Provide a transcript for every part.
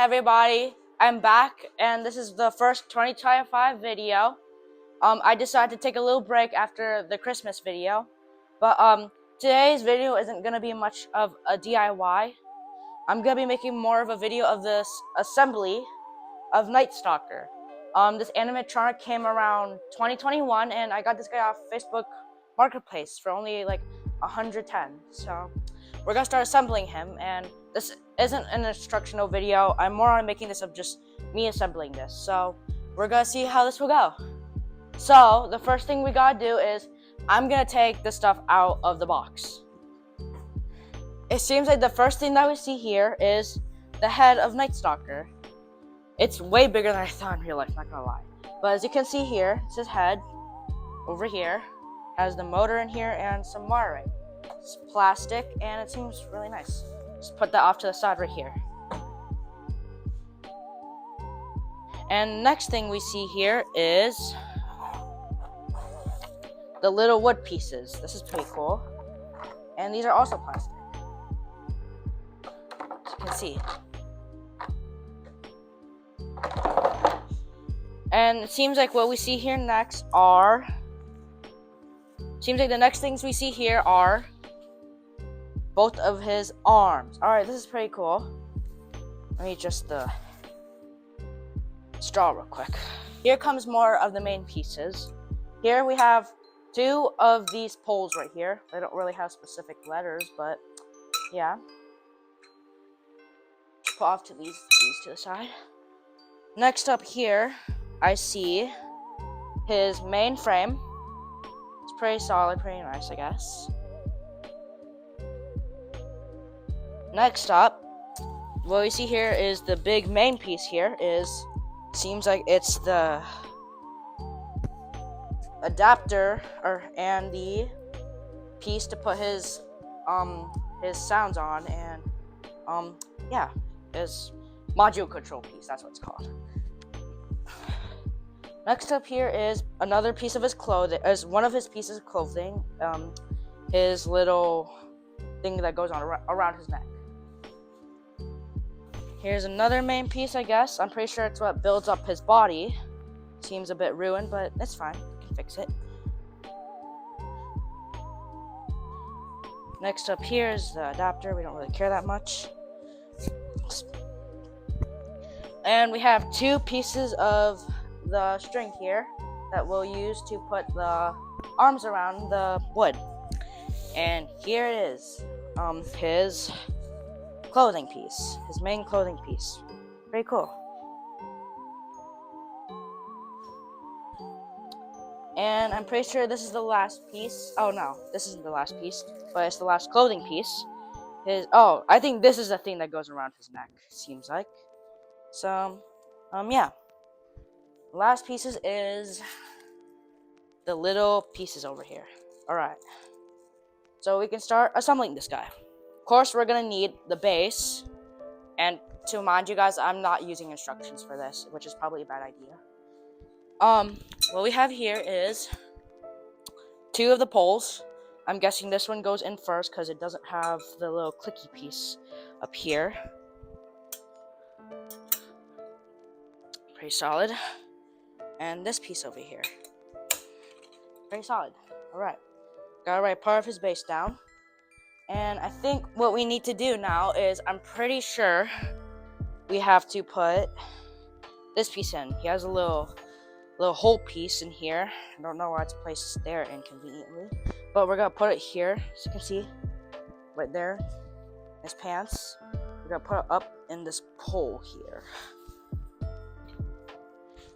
everybody, I'm back, and this is the first 2025 video. I decided to take a little break after the Christmas video, but today's video isn't gonna be much of a DIY. I'm gonna be making more of a video of this assembly of Night Stalker. This animatronic came around 2021, and I got this guy off Facebook Marketplace for only like 110. So we're gonna start assembling him, and this isn't an instructional video. I'm more on making this of just me assembling this. So we're gonna see how this will go. So the first thing we gotta do is I'm gonna take the stuff out of the box. It seems like the first thing that we see here is the head of Night Stalker. It's way bigger than I thought in real life, not gonna lie. But as you can see here, it's his head over here, has the motor in here and some wiring. It's plastic and it seems really nice. Just put that off to the side right here. And next thing we see here is the little wood pieces. This is pretty cool. And these are also plastic, as you can see. And it seems like what we see here next are, the next things we see here are both of his arms. Alright, this is pretty cool. Let me adjust the straw real quick. Here comes more of the main pieces. Here we have two of these poles right here. They don't really have specific letters, but yeah. Put off to these to the side. Next up here, I see his main frame. It's pretty solid, pretty nice, I guess. Next up, what we see here is the big main piece here seems like it's the adapter and the piece to put his sounds on, and yeah, his module control piece, that's what it's called. Next up here is another piece of his clothing, as one of his pieces of clothing, his little thing that goes on around his neck. Here's another main piece, I guess. I'm pretty sure it's what builds up his body. Seems a bit ruined, but it's fine. We can fix it. Next up here is the adapter. We don't really care that much. And we have two pieces of the string here that we'll use to put the arms around the wood. And here it is, his clothing piece, his main clothing piece. Pretty cool. And I'm pretty sure this is the last piece. Oh no, this isn't the last piece, but it's the last clothing piece. I think this is the thing that goes around his neck, seems like. So, yeah. Last pieces is the little pieces over here. Alright. So we can start assembling this guy. Of course, we're gonna need the base. And to remind you guys, I'm not using instructions for this, which is probably a bad idea. What we have here is two of the poles. I'm guessing this one goes in first because it doesn't have the little clicky piece up here. Pretty solid. And this piece over here. Pretty solid. Alright. Gotta write part of his base down. And I think what we need to do now is, I'm pretty sure we have to put this piece in. He has a little hole piece in here. I don't know why it's placed there inconveniently. But we're gonna put it here, as you can see. Right there. His pants. We're gonna put it up in this pole here.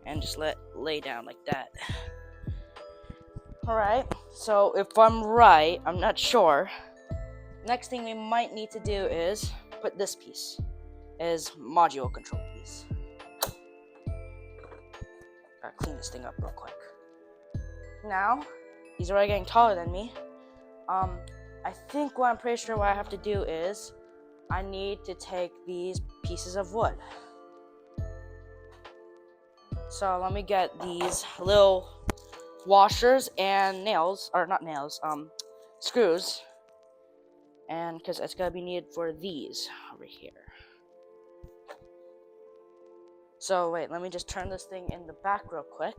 And just lay down like that. Alright, so if I'm right, I'm not sure. Next thing we might need to do is put this piece, his module control piece. Gotta clean this thing up real quick. Now, he's already getting taller than me. I think what I'm pretty sure what I have to do is I need to take these pieces of wood. So let me get these little washers and screws, and because it's gonna be needed for these over here. So wait, let me just turn this thing in the back real quick.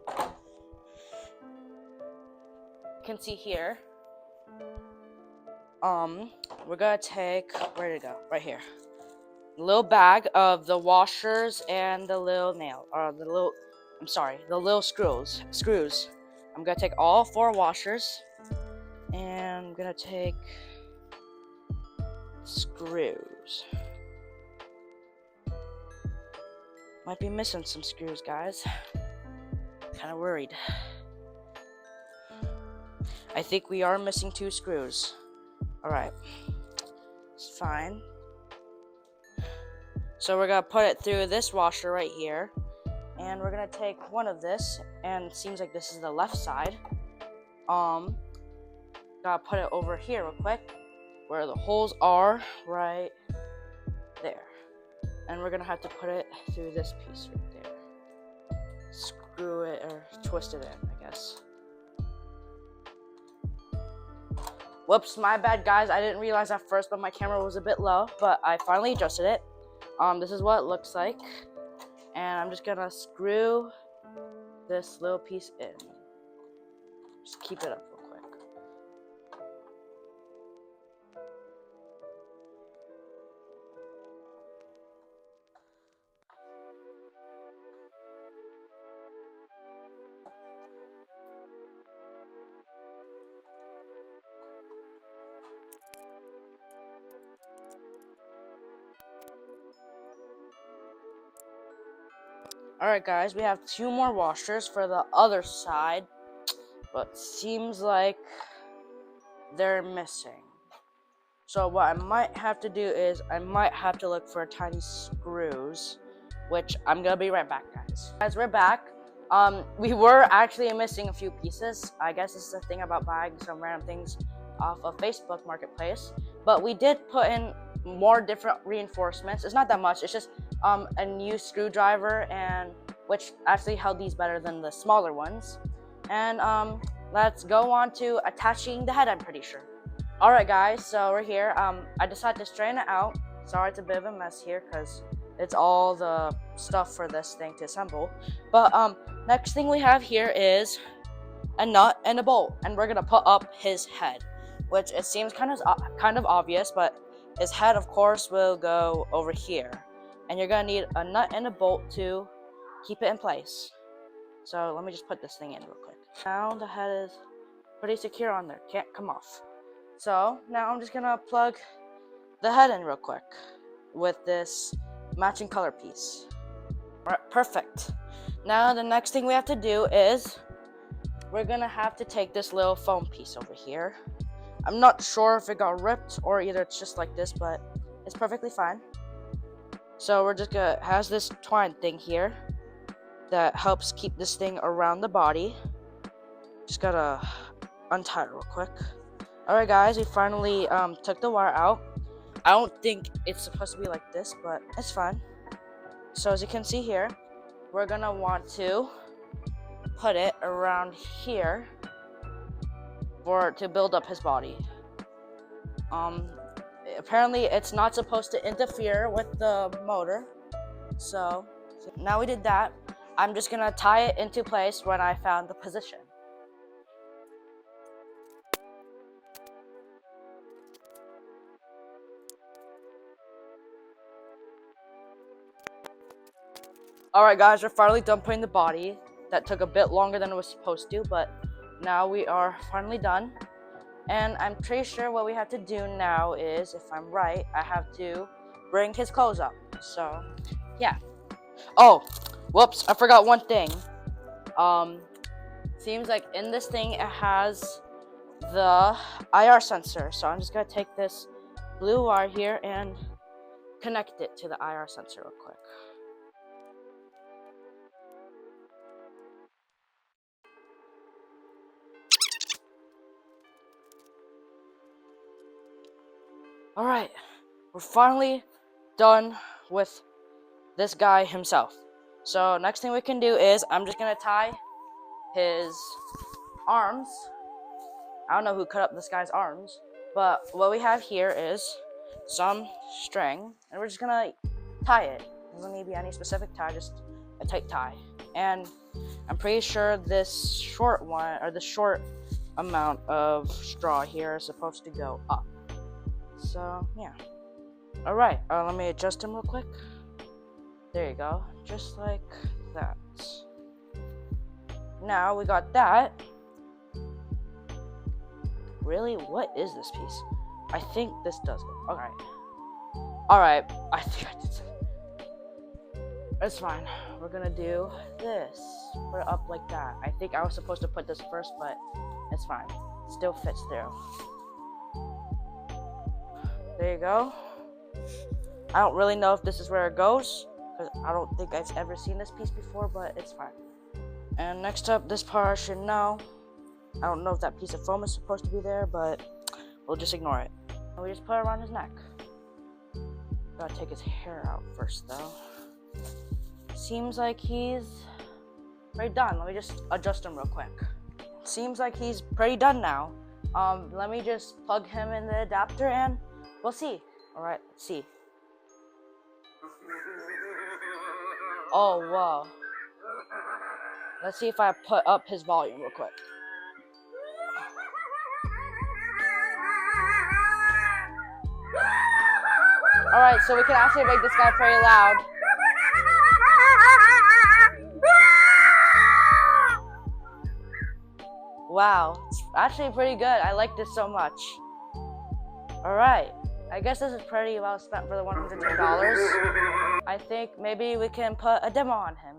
You can see here. We're gonna take, where did it go? Right here. A little bag of the washers and the little the little screws. I'm gonna take all 4 washers, and I'm gonna take screws. Might be missing some screws, guys. Kind of worried. I think we are missing 2 screws. Alright. It's fine. So we're gonna put it through this washer right here. And we're gonna take one of this, and it seems like this is the left side. Gotta put it over here real quick, where the holes are, right there. And we're gonna have to put it through this piece right there. Screw it, or twist it in, I guess. Whoops, my bad, guys. I didn't realize at first, but my camera was a bit low, but I finally adjusted it. This is what it looks like. And I'm just gonna screw this little piece in. Just keep it up real quick. Alright guys, we have 2 more washers for the other side, but seems like they're missing. So what I might have to do is, I might have to look for tiny screws, which I'm gonna be right back, guys. Guys, we're back. We were actually missing a few pieces. I guess this is the thing about buying some random things off of Facebook Marketplace, but we did put in more different reinforcements. It's not that much, it's just a new screwdriver, and which actually held these better than the smaller ones. And let's go on to attaching the head, I'm pretty sure. Alright guys, so we're here. I decided to straighten it out. Sorry, it's a bit of a mess here because it's all the stuff for this thing to assemble. But next thing we have here is a nut and a bolt, and we're gonna put up his head, which it seems kind of obvious, but his head, of course, will go over here. And you're gonna need a nut and a bolt to keep it in place. So let me just put this thing in real quick. Now the head is pretty secure on there, can't come off. So now I'm just gonna plug the head in real quick with this matching color piece. Alright, perfect. Now the next thing we have to do is we're gonna have to take this little foam piece over here. I'm not sure if it got ripped or either it's just like this, but it's perfectly fine. So we're just gonna, has this twine thing here that helps keep this thing around the body. Just gotta untie it real quick. Alright guys, we finally took the wire out. I don't think it's supposed to be like this, but it's fine. So as you can see here, we're gonna want to put it around here to build up his body. Apparently it's not supposed to interfere with the motor. So now we did that. I'm just gonna tie it into place when I found the position. Alright guys, we're finally done putting the body. That took a bit longer than it was supposed to, but now we are finally done. And I'm pretty sure what we have to do now is, if I'm right, I have to bring his clothes up. So, yeah. Oh, whoops, I forgot one thing. Seems like in this thing it has the IR sensor. So I'm just gonna take this blue wire here and connect it to the IR sensor real quick. Alright, we're finally done with this guy himself. So next thing we can do is, I'm just gonna tie his arms. I don't know who cut up this guy's arms, but what we have here is some string, and we're just gonna tie it. Doesn't need to be any specific tie, just a tight tie. And I'm pretty sure this short one, or the short amount of straw here is supposed to go up. So, yeah. Alright, let me adjust him real quick. There you go. Just like that. Now we got that. Really? What is this piece? I think this does go. Alright. Alright, I think I did something. It's fine. We're gonna do this. Put it up like that. I think I was supposed to put this first, but it's fine. It still fits through. There you go. I don't really know if this is where it goes, because I don't think I've ever seen this piece before, but it's fine. And next up, this part I should know. I don't know if that piece of foam is supposed to be there, but we'll just ignore it. And we just put it around his neck. Gotta take his hair out first, though. Seems like he's pretty done. Let me just adjust him real quick. Seems like he's pretty done now. Let me just plug him in the adapter and we'll see. Alright, let's see. Oh, wow. Let's see if I put up his volume real quick. Alright, so we can actually make this guy pretty loud. Wow, it's actually pretty good. I like this so much. Alright, I guess this is pretty well spent for the $110. I think maybe we can put a demo on him.